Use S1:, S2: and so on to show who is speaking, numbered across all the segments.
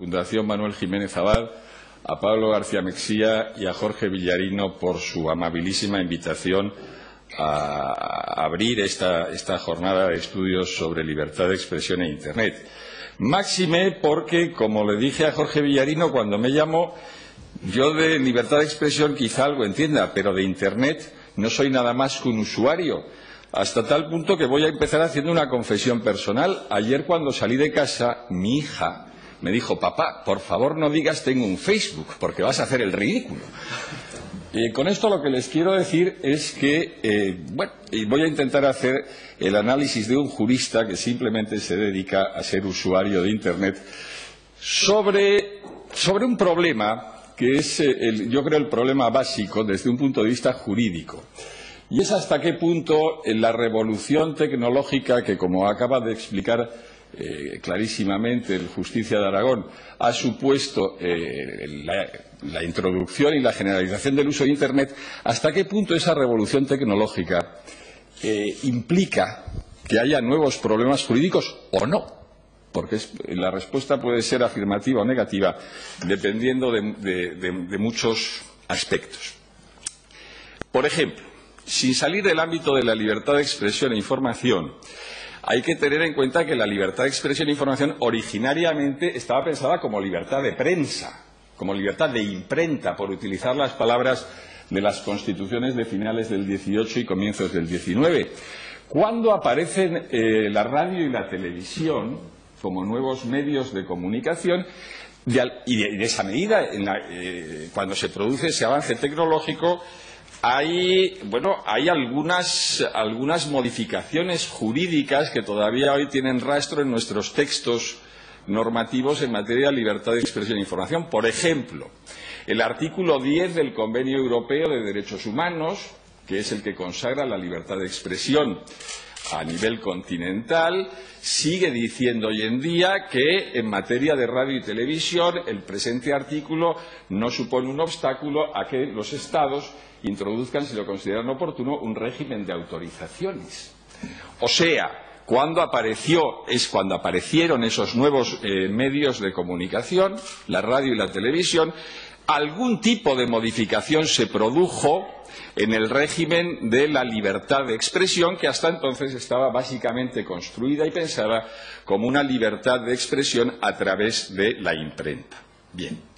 S1: Fundación Manuel Jiménez Abad, a Pablo García Mexía y a Jorge Villarino por su amabilísima invitación a abrir esta jornada de estudios sobre libertad de expresión e Internet. Máxime porque, como le dije a Jorge Villarino cuando me llamó, yo de libertad de expresión quizá algo entienda, pero de Internet no soy nada más que un usuario, hasta tal punto que voy a empezar haciendo una confesión personal. Ayer, cuando salí de casa, mi hija me dijo: papá, por favor no digas tengo un Facebook, porque vas a hacer el ridículo. Con esto lo que les quiero decir es que, voy a intentar hacer el análisis de un jurista que simplemente se dedica a ser usuario de Internet sobre un problema que es, yo creo, el problema básico desde un punto de vista jurídico. Y es hasta qué punto la revolución tecnológica que, como acaba de explicar clarísimamente el Justicia de Aragón, ha supuesto la introducción y la generalización del uso de Internet, hasta qué punto esa revolución tecnológica implica que haya nuevos problemas jurídicos o no, porque la respuesta puede ser afirmativa o negativa dependiendo de muchos aspectos. Por ejemplo, sin salir del ámbito de la libertad de expresión e información, hay que tener en cuenta que la libertad de expresión e información originariamente estaba pensada como libertad de prensa, como libertad de imprenta, por utilizar las palabras de las constituciones de finales del XVIII y comienzos del XIX. Cuando aparecen la radio y la televisión como nuevos medios de comunicación, y de esa medida, cuando se produce ese avance tecnológico, hay algunas modificaciones jurídicas que todavía hoy tienen rastro en nuestros textos normativos en materia de libertad de expresión e información. Por ejemplo, el artículo 10 del Convenio Europeo de Derechos Humanos, que es el que consagra la libertad de expresión a nivel continental, sigue diciendo hoy en día que en materia de radio y televisión el presente artículo no supone un obstáculo a que los Estados introduzcan, si lo consideran oportuno, un régimen de autorizaciones. O sea, cuando aparecieron esos nuevos medios de comunicación, la radio y la televisión, algún tipo de modificación se produjo en el régimen de la libertad de expresión, que hasta entonces estaba básicamente construida y pensada como una libertad de expresión a través de la imprenta. Bien.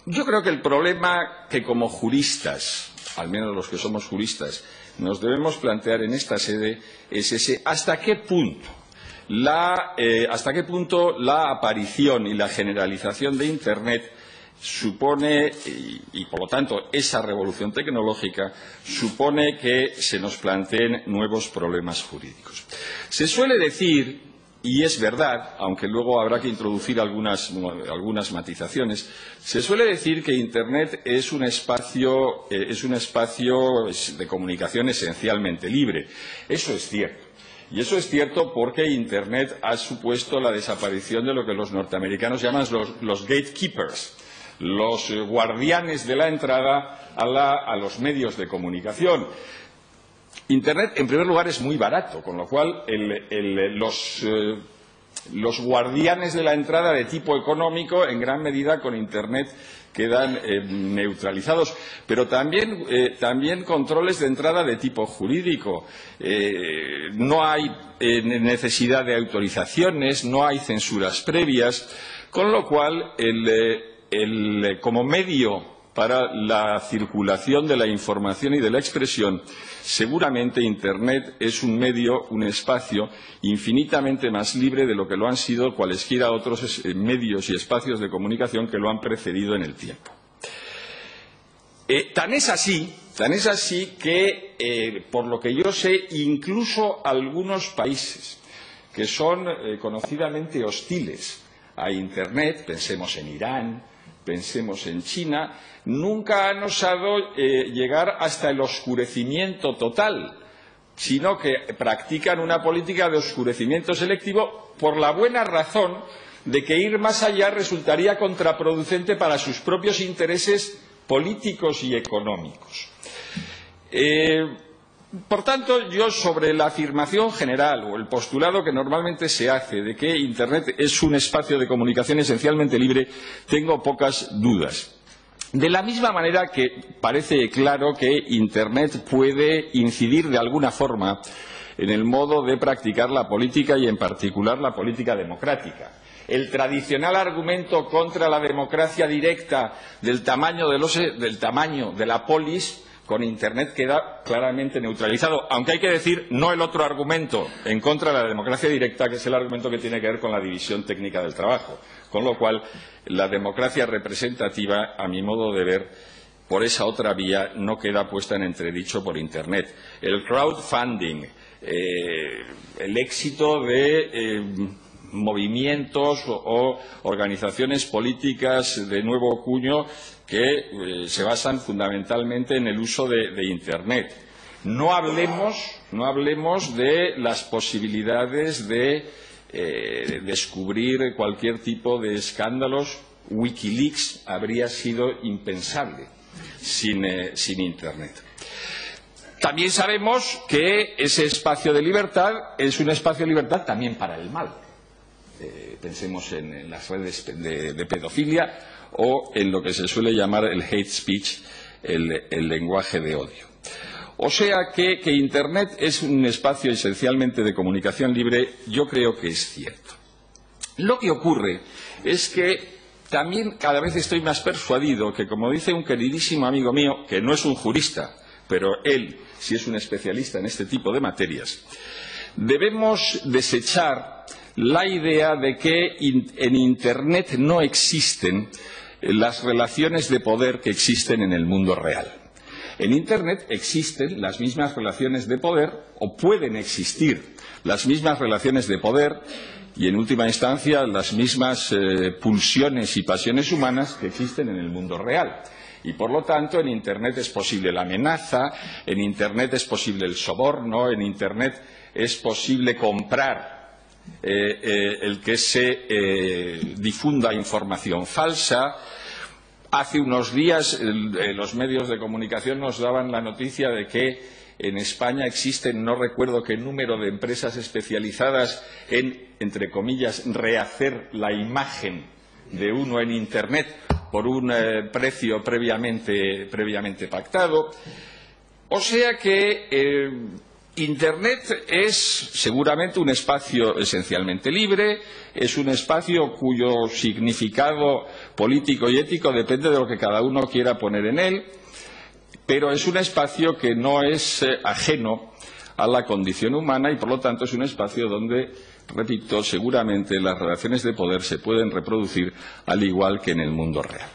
S1: Yo creo que el problema que como juristas, al menos los que somos juristas, nos debemos plantear en esta sede es ese: ¿hasta qué punto la aparición y la generalización de Internet supone, y por lo tanto esa revolución tecnológica supone que se nos planteen nuevos problemas jurídicos? Se suele decir, y es verdad, aunque luego habrá que introducir algunas matizaciones, se suele decir que Internet es un espacio de comunicación esencialmente libre. Eso es cierto. Y eso es cierto porque Internet ha supuesto la desaparición de lo que los norteamericanos llaman los gatekeepers, los guardianes de la entrada a los medios de comunicación. Internet, en primer lugar, es muy barato, con lo cual los guardianes de la entrada de tipo económico, en gran medida con Internet, quedan neutralizados. Pero también controles de entrada de tipo jurídico. No hay necesidad de autorizaciones, no hay censuras previas, con lo cual como medio para la circulación de la información y de la expresión, seguramente Internet es un medio, un espacio infinitamente más libre de lo que lo han sido cualesquiera otros medios y espacios de comunicación que lo han precedido en el tiempo. Tan es así que, por lo que yo sé, incluso algunos países que son conocidamente hostiles a Internet, pensemos en Irán, pensemos en China, nunca han osado llegar hasta el oscurecimiento total, sino que practican una política de oscurecimiento selectivo por la buena razón de que ir más allá resultaría contraproducente para sus propios intereses políticos y económicos. Por tanto, yo sobre la afirmación general o el postulado que normalmente se hace de que Internet es un espacio de comunicación esencialmente libre, tengo pocas dudas. De la misma manera que parece claro que Internet puede incidir de alguna forma en el modo de practicar la política y en particular la política democrática. El tradicional argumento contra la democracia directa del tamaño de la polis con Internet queda claramente neutralizado, aunque hay que decir no el otro argumento en contra de la democracia directa, que es el argumento que tiene que ver con la división técnica del trabajo. Con lo cual, la democracia representativa, a mi modo de ver, por esa otra vía, no queda puesta en entredicho por Internet. El crowdfunding, el éxito de movimientos o organizaciones políticas de nuevo cuño que se basan fundamentalmente en el uso de Internet. No hablemos de las posibilidades de descubrir cualquier tipo de escándalos. Wikileaks habría sido impensable sin Internet. También sabemos que ese espacio de libertad es un espacio de libertad también para el mal. Pensemos en las redes de pedofilia o en lo que se suele llamar el hate speech, el lenguaje de odio. O sea que Internet es un espacio esencialmente de comunicación libre, yo creo que es cierto. Lo que ocurre es que también cada vez estoy más persuadido que, como dice un queridísimo amigo mío, que no es un jurista, pero él sí es un especialista en este tipo de materias, debemos desechar la idea de que en Internet no existen las relaciones de poder que existen en el mundo real. En Internet existen las mismas relaciones de poder, o pueden existir las mismas relaciones de poder, y en última instancia las mismas pulsiones y pasiones humanas que existen en el mundo real. Y por lo tanto en Internet es posible la amenaza, en Internet es posible el soborno, en Internet es posible comprar el que se difunda información falsa. Hace unos días los medios de comunicación nos daban la noticia de que en España existen, no recuerdo qué número de empresas especializadas en, entre comillas, rehacer la imagen de uno en Internet por un precio previamente pactado. O sea que Internet es seguramente un espacio esencialmente libre, es un espacio cuyo significado político y ético depende de lo que cada uno quiera poner en él, pero es un espacio que no es ajeno a la condición humana y, por lo tanto, es un espacio donde, repito, seguramente las relaciones de poder se pueden reproducir al igual que en el mundo real.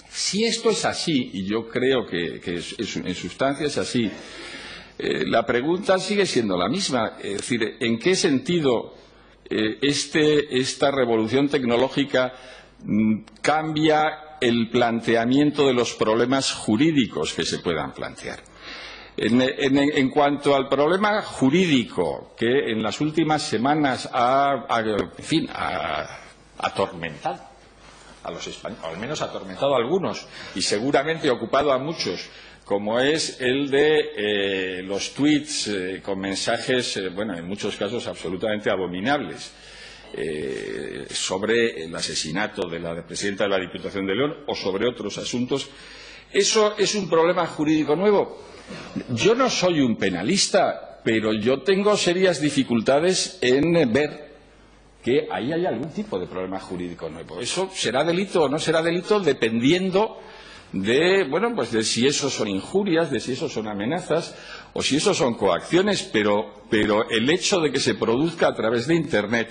S1: Si esto es así, y yo creo que en sustancia es así, la pregunta sigue siendo la misma, es decir, ¿en qué sentido esta revolución tecnológica cambia el planteamiento de los problemas jurídicos que se puedan plantear? En cuanto al problema jurídico que en las últimas semanas ha atormentado a los españoles, o al menos ha atormentado a algunos y seguramente ocupado a muchos, como es el de los tweets con mensajes, bueno, en muchos casos absolutamente abominables, sobre el asesinato de la presidenta de la Diputación de León o sobre otros asuntos. ¿Eso es un problema jurídico nuevo? Yo no soy un penalista, pero yo tengo serias dificultades en ver que ahí hay algún tipo de problema jurídico nuevo. Eso será delito o no será delito dependiendo de, bueno, pues de si eso son injurias, de si eso son amenazas o si eso son coacciones, pero el hecho de que se produzca a través de Internet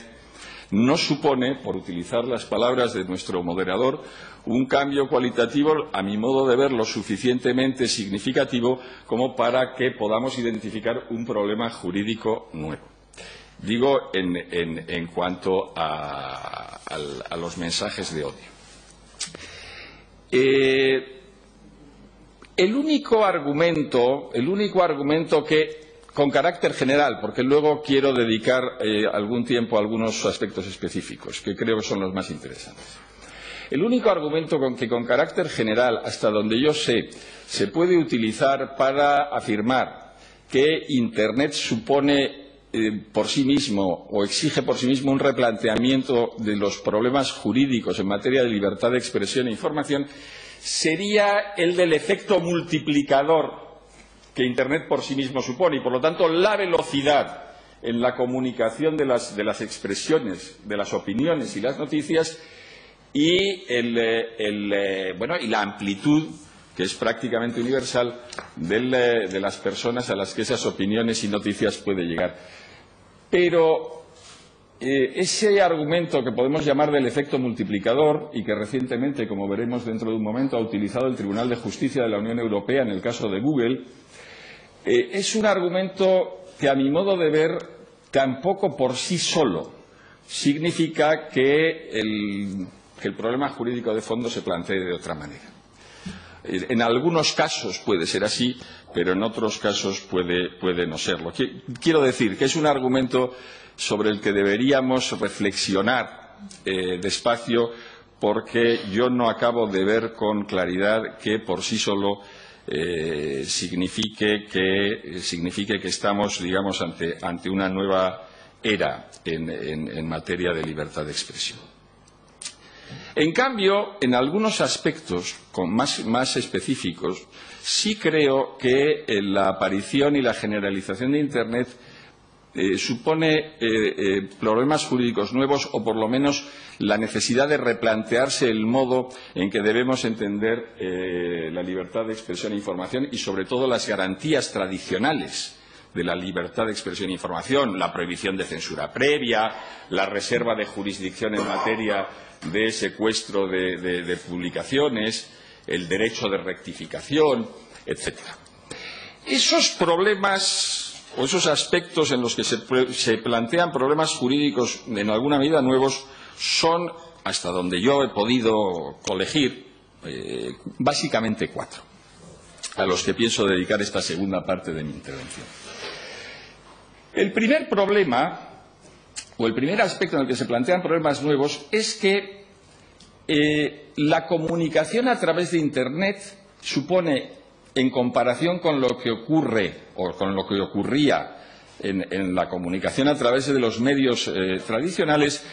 S1: no supone, por utilizar las palabras de nuestro moderador, un cambio cualitativo, a mi modo de ver, lo suficientemente significativo como para que podamos identificar un problema jurídico nuevo. Digo en cuanto a los mensajes de odio. El único argumento que, con carácter general, porque luego quiero dedicar algún tiempo a algunos aspectos específicos, que creo que son los más interesantes. El único argumento que con carácter general, hasta donde yo sé, se puede utilizar para afirmar que Internet supone por sí mismo o exige por sí mismo un replanteamiento de los problemas jurídicos en materia de libertad de expresión e información sería el del efecto multiplicador que Internet por sí mismo supone y, por lo tanto, la velocidad en la comunicación de las expresiones, de las opiniones y las noticias y la amplitud, que es prácticamente universal, de las personas a las que esas opiniones y noticias pueden llegar. Pero ese argumento que podemos llamar del efecto multiplicador y que recientemente, como veremos dentro de un momento, ha utilizado el Tribunal de Justicia de la Unión Europea en el caso de Google, es un argumento que, a mi modo de ver, tampoco por sí solo significa que el problema jurídico de fondo se plantee de otra manera. En algunos casos puede ser así, pero en otros casos puede no serlo. Quiero decir que es un argumento sobre el que deberíamos reflexionar despacio, porque yo no acabo de ver con claridad que por sí solo signifique que estamos, digamos, ante una nueva era en materia de libertad de expresión. En cambio, en algunos aspectos más específicos, sí creo que la aparición y la generalización de Internet supone problemas jurídicos nuevos, o por lo menos la necesidad de replantearse el modo en que debemos entender la libertad de expresión e información y, sobre todo, las garantías tradicionales de la libertad de expresión e información, la prohibición de censura previa, la reserva de jurisdicción en materia de secuestro de publicaciones, el derecho de rectificación, etcétera. Esos problemas o esos aspectos en los que se plantean problemas jurídicos en alguna medida nuevos son, hasta donde yo he podido colegir, básicamente 4, a los que pienso dedicar esta segunda parte de mi intervención. El primer problema, o el primer aspecto en el que se plantean problemas nuevos, es que la comunicación a través de Internet supone, en comparación con lo que ocurre o con lo que ocurría en la comunicación a través de los medios tradicionales,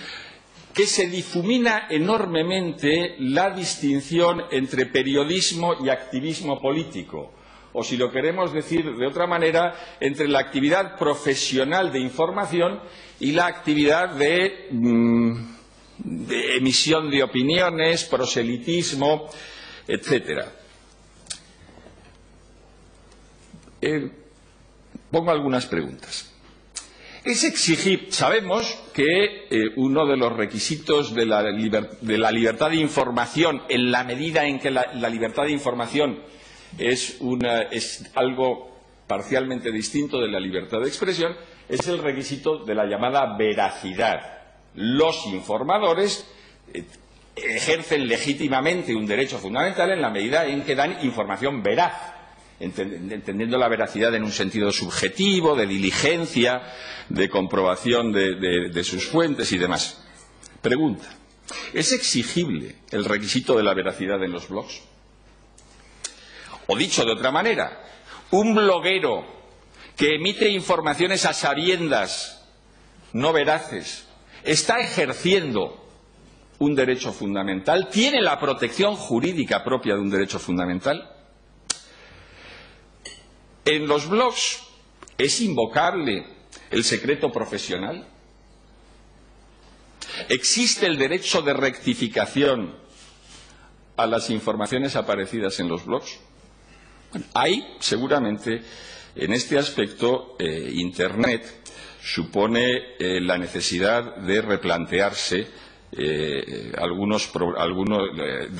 S1: que se difumina enormemente la distinción entre periodismo y activismo político, o, si lo queremos decir de otra manera, entre la actividad profesional de información y la actividad de emisión de opiniones, proselitismo, etcétera. Pongo algunas preguntas. Sabemos que uno de los requisitos de la libertad de información, en la medida en que la libertad de información es algo parcialmente distinto de la libertad de expresión, es el requisito de la llamada veracidad. Los informadores ejercen legítimamente un derecho fundamental en la medida en que dan información veraz, entendiendo la veracidad en un sentido subjetivo, de diligencia, de comprobación de sus fuentes y demás. Pregunta: ¿es exigible el requisito de la veracidad en los blogs? O, dicho de otra manera, un bloguero que emite informaciones a sabiendas no veraces está ejerciendo un derecho fundamental, tiene la protección jurídica propia de un derecho fundamental. En los blogs es invocable el secreto profesional. ¿Existe el derecho de rectificación a las informaciones aparecidas en los blogs? Bueno, hay, seguramente, en este aspecto, Internet supone la necesidad de replantearse de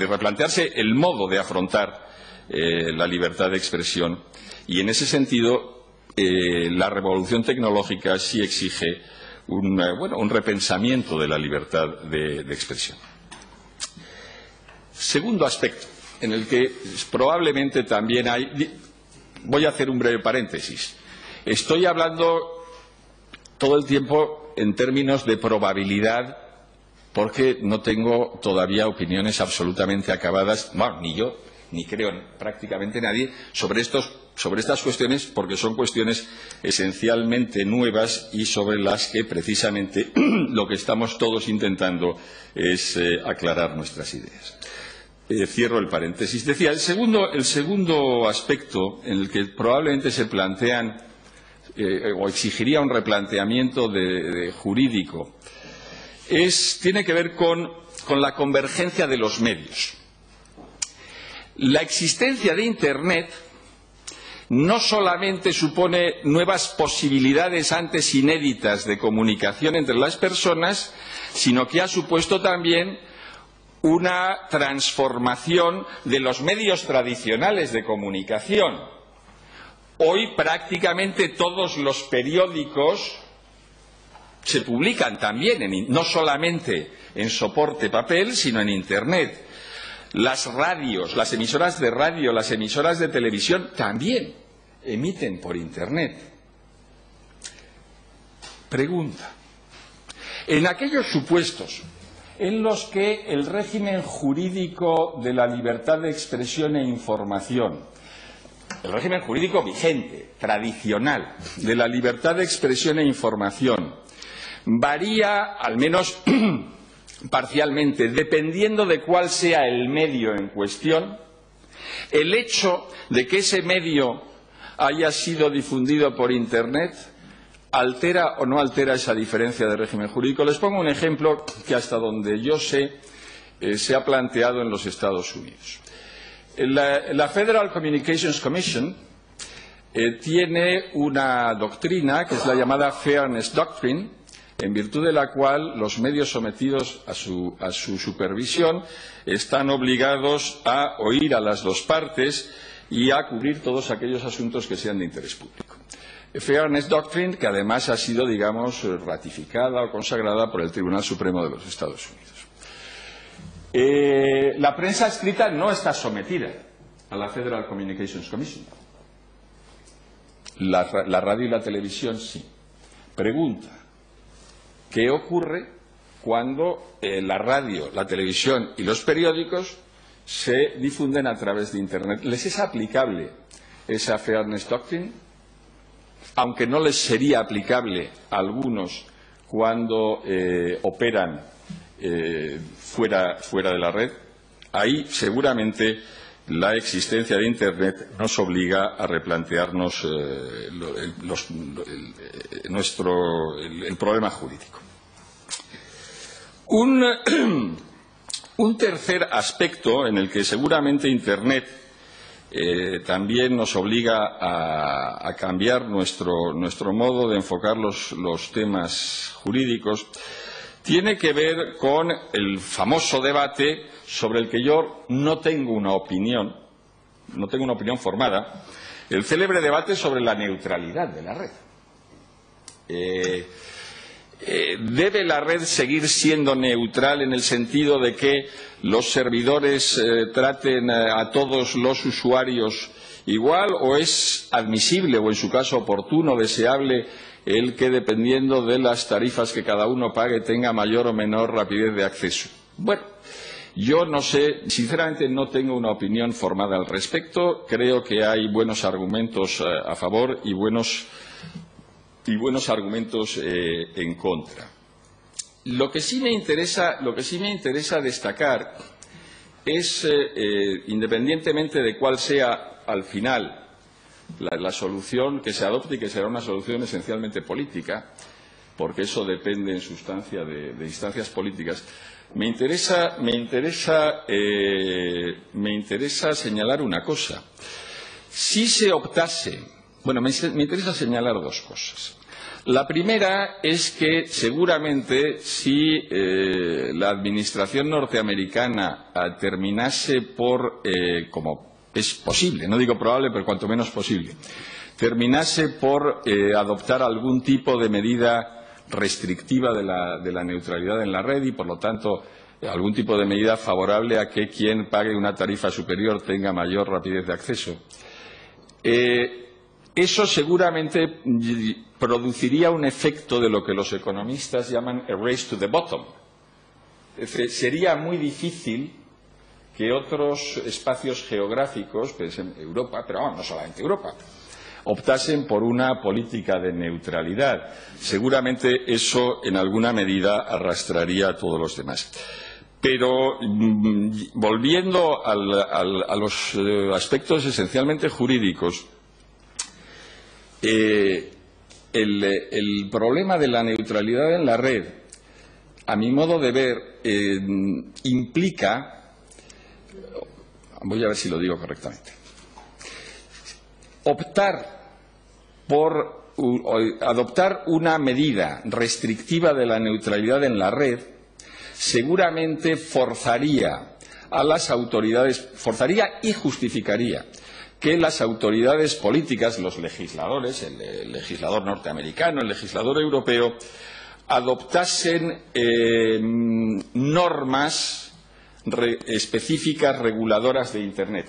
S1: replantearse el modo de afrontar la libertad de expresión, y en ese sentido la revolución tecnológica sí exige un repensamiento de la libertad de expresión. Segundo aspecto, en el que probablemente también hay... Voy a hacer un breve paréntesis. Estoy hablando todo el tiempo en términos de probabilidad, porque no tengo todavía opiniones absolutamente acabadas, bueno, ni yo, ni creo prácticamente nadie, sobre estos sobre estas cuestiones porque son cuestiones esencialmente nuevas y sobre las que precisamente lo que estamos todos intentando es aclarar nuestras ideas. Cierro el paréntesis. Decía, el segundo aspecto en el que probablemente se plantean o exigiría un replanteamiento jurídico tiene que ver con la convergencia de los medios. La existencia de Internet no solamente supone nuevas posibilidades antes inéditas de comunicación entre las personas, sino que ha supuesto también una transformación de los medios tradicionales de comunicación. Hoy prácticamente todos los periódicos se publican también, no solamente en soporte papel, sino en Internet. Las radios, las emisoras de radio, las emisoras de televisión también emiten por Internet. Pregunta. En aquellos supuestos en los que el régimen jurídico de la libertad de expresión e información, el régimen jurídico vigente, tradicional, de la libertad de expresión e información, varía, al menos parcialmente, dependiendo de cuál sea el medio en cuestión, el hecho de que ese medio haya sido difundido por Internet ¿altera o no altera esa diferencia de régimen jurídico? Les pongo un ejemplo que hasta donde yo sé se ha planteado en los Estados Unidos. La Federal Communications Commission tiene una doctrina que es la llamada Fairness Doctrine, en virtud de la cual los medios sometidos a su supervisión están obligados a oír a las dos partes y a cubrir todos aquellos asuntos que sean de interés público. Fairness Doctrine, que además ha sido, digamos, ratificada o consagrada por el Tribunal Supremo de los Estados Unidos. La prensa escrita no está sometida a la Federal Communications Commission. La radio y la televisión sí. Pregunta, ¿qué ocurre cuando la radio, la televisión y los periódicos se difunden a través de Internet? ¿Les es aplicable esa Fairness Doctrine? Aunque no les sería aplicable a algunos cuando operan fuera de la red, ahí seguramente la existencia de Internet nos obliga a replantearnos el problema jurídico. Un tercer aspecto en el que seguramente Internet también nos obliga a cambiar nuestro modo de enfocar los temas jurídicos tiene que ver con el famoso debate sobre el que yo no tengo una opinión formada, el célebre debate sobre la neutralidad de la red. ¿Debe la red seguir siendo neutral en el sentido de que los servidores traten a todos los usuarios igual, o es admisible o en su caso oportuno, deseable, el que dependiendo de las tarifas que cada uno pague tenga mayor o menor rapidez de acceso? Bueno, yo no sé, sinceramente no tengo una opinión formada al respecto. Creo que hay buenos argumentos a favor y buenos argumentos en contra. Lo que sí me interesa destacar es, independientemente de cuál sea al final la solución que se adopte, y que será una solución esencialmente política, porque eso depende en sustancia de instancias políticas, me interesa señalar una cosa. Si se optase, bueno, me interesa señalar dos cosas. La primera es que seguramente si la administración norteamericana terminase por, como es posible, no digo probable, pero cuanto menos posible, terminase por adoptar algún tipo de medida restrictiva de la neutralidad en la red y, por lo tanto, algún tipo de medida favorable a que quien pague una tarifa superior tenga mayor rapidez de acceso, eso seguramente produciría un efecto de lo que los economistas llaman a race to the bottom. Es decir, sería muy difícil que otros espacios geográficos, pues en Europa, pero vamos, no solamente Europa, optasen por una política de neutralidad. Seguramente eso en alguna medida arrastraría a todos los demás. Pero volviendo a los aspectos esencialmente jurídicos, el problema de la neutralidad en la red, a mi modo de ver, implica, voy a ver si lo digo correctamente, adoptar una medida restrictiva de la neutralidad en la red seguramente forzaría a las autoridades, forzaría y justificaría que las autoridades políticas, los legisladores, el legislador norteamericano, el legislador europeo, adoptasen normas específicas reguladoras de Internet.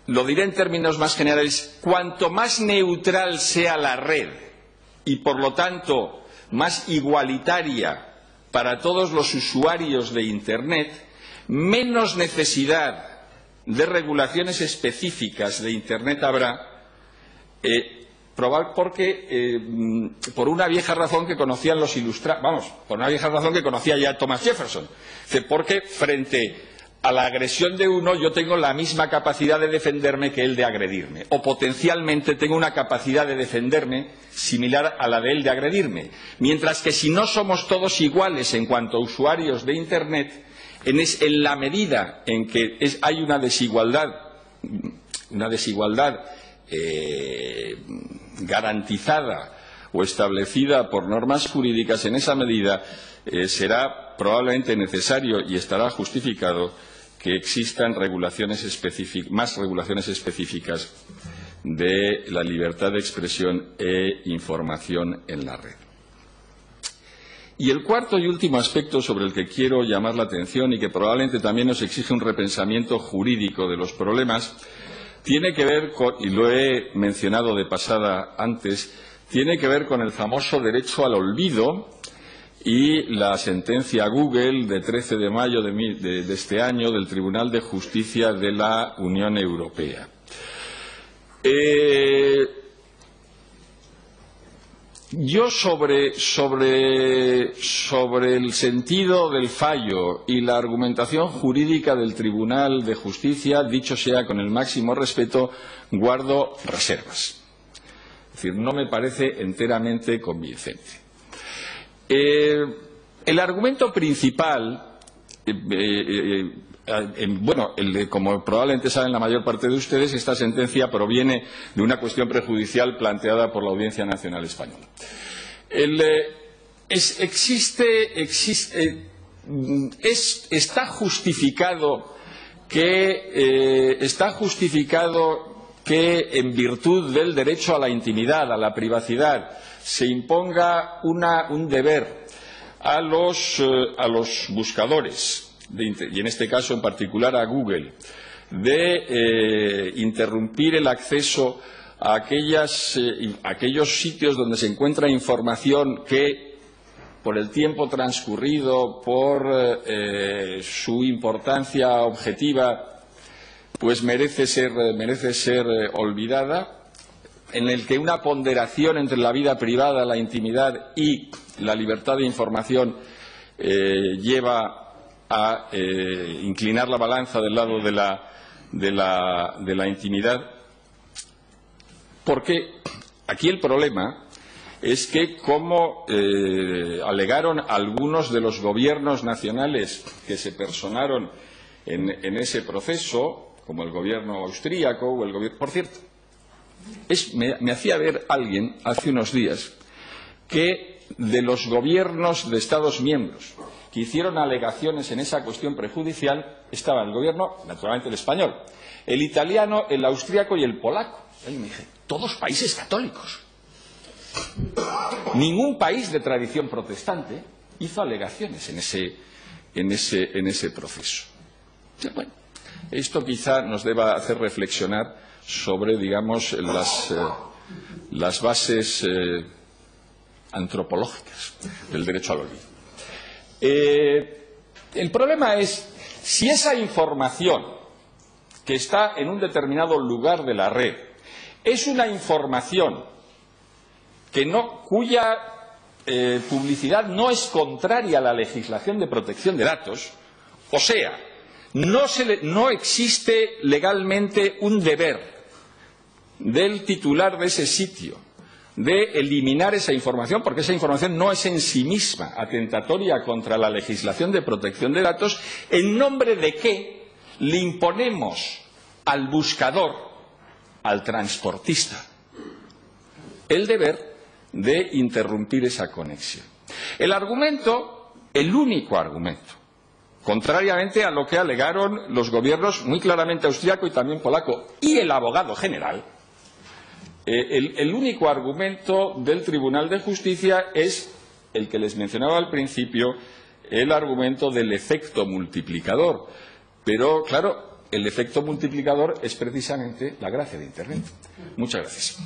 S1: Lo diré en términos más generales, cuanto más neutral sea la red y, por lo tanto, más igualitaria para todos los usuarios de Internet, menos necesidad de regulaciones específicas de Internet habrá, porque por una vieja razón que conocían los ilustrados, por una vieja razón que conocía ya Thomas Jefferson, porque frente a la agresión de uno yo tengo la misma capacidad de defenderme que él de agredirme, o potencialmente tengo una capacidad de defenderme similar a la de él de agredirme, mientras que si no somos todos iguales en cuanto a usuarios de Internet, en la medida en que hay una desigualdad garantizada o establecida por normas jurídicas, en esa medida será probablemente necesario y estará justificado que existan más regulaciones específicas de la libertad de expresión e información en la red. Y el cuarto y último aspecto sobre el que quiero llamar la atención y que probablemente también nos exige un repensamiento jurídico de los problemas, tiene que ver con, y lo he mencionado de pasada antes, tiene que ver con el famoso derecho al olvido y la sentencia Google de 13 de mayo de este año del Tribunal de Justicia de la Unión Europea. Yo sobre el sentido del fallo y la argumentación jurídica del Tribunal de Justicia, dicho sea con el máximo respeto, guardo reservas. Es decir, no me parece enteramente convincente. El argumento principal, como probablemente saben la mayor parte de ustedes, esta sentencia proviene de una cuestión prejudicial planteada por la Audiencia Nacional Española. Está justificado que en virtud del derecho a la intimidad, a la privacidad, se imponga un deber a los buscadores, y en este caso en particular a Google, de interrumpir el acceso a aquellos sitios donde se encuentra información que, por el tiempo transcurrido, por su importancia objetiva, pues merece ser olvidada, en el que una ponderación entre la vida privada, la intimidad y la libertad de información lleva a inclinar la balanza del lado de la intimidad. Porque aquí el problema es que, como alegaron algunos de los gobiernos nacionales que se personaron en ese proceso, como el gobierno austríaco o el gobierno... Por cierto, me hacía ver alguien hace unos días que de los gobiernos de Estados miembros que hicieron alegaciones en esa cuestión prejudicial estaba el gobierno, naturalmente el español, el italiano, el austríaco y el polaco. Y me dije, todos países católicos. Ningún país de tradición protestante hizo alegaciones en ese proceso. Bueno, esto quizá nos deba hacer reflexionar sobre, digamos, las bases antropológicas del derecho al olvido. El problema es Si esa información que está en un determinado lugar de la red es una información cuya publicidad no es contraria a la legislación de protección de datos, o sea, no existe legalmente un deber del titular de ese sitio de eliminar esa información, porque esa información no es en sí misma atentatoria contra la legislación de protección de datos, ¿en nombre de qué le imponemos al buscador, al transportista, el deber de interrumpir esa conexión? El argumento, el único argumento, contrariamente a lo que alegaron los gobiernos muy claramente austriaco y también polaco y el abogado general, el único argumento del Tribunal de Justicia es el que les mencionaba al principio, el argumento del efecto multiplicador. Pero, claro, el efecto multiplicador es precisamente la gracia de Internet. Muchas gracias.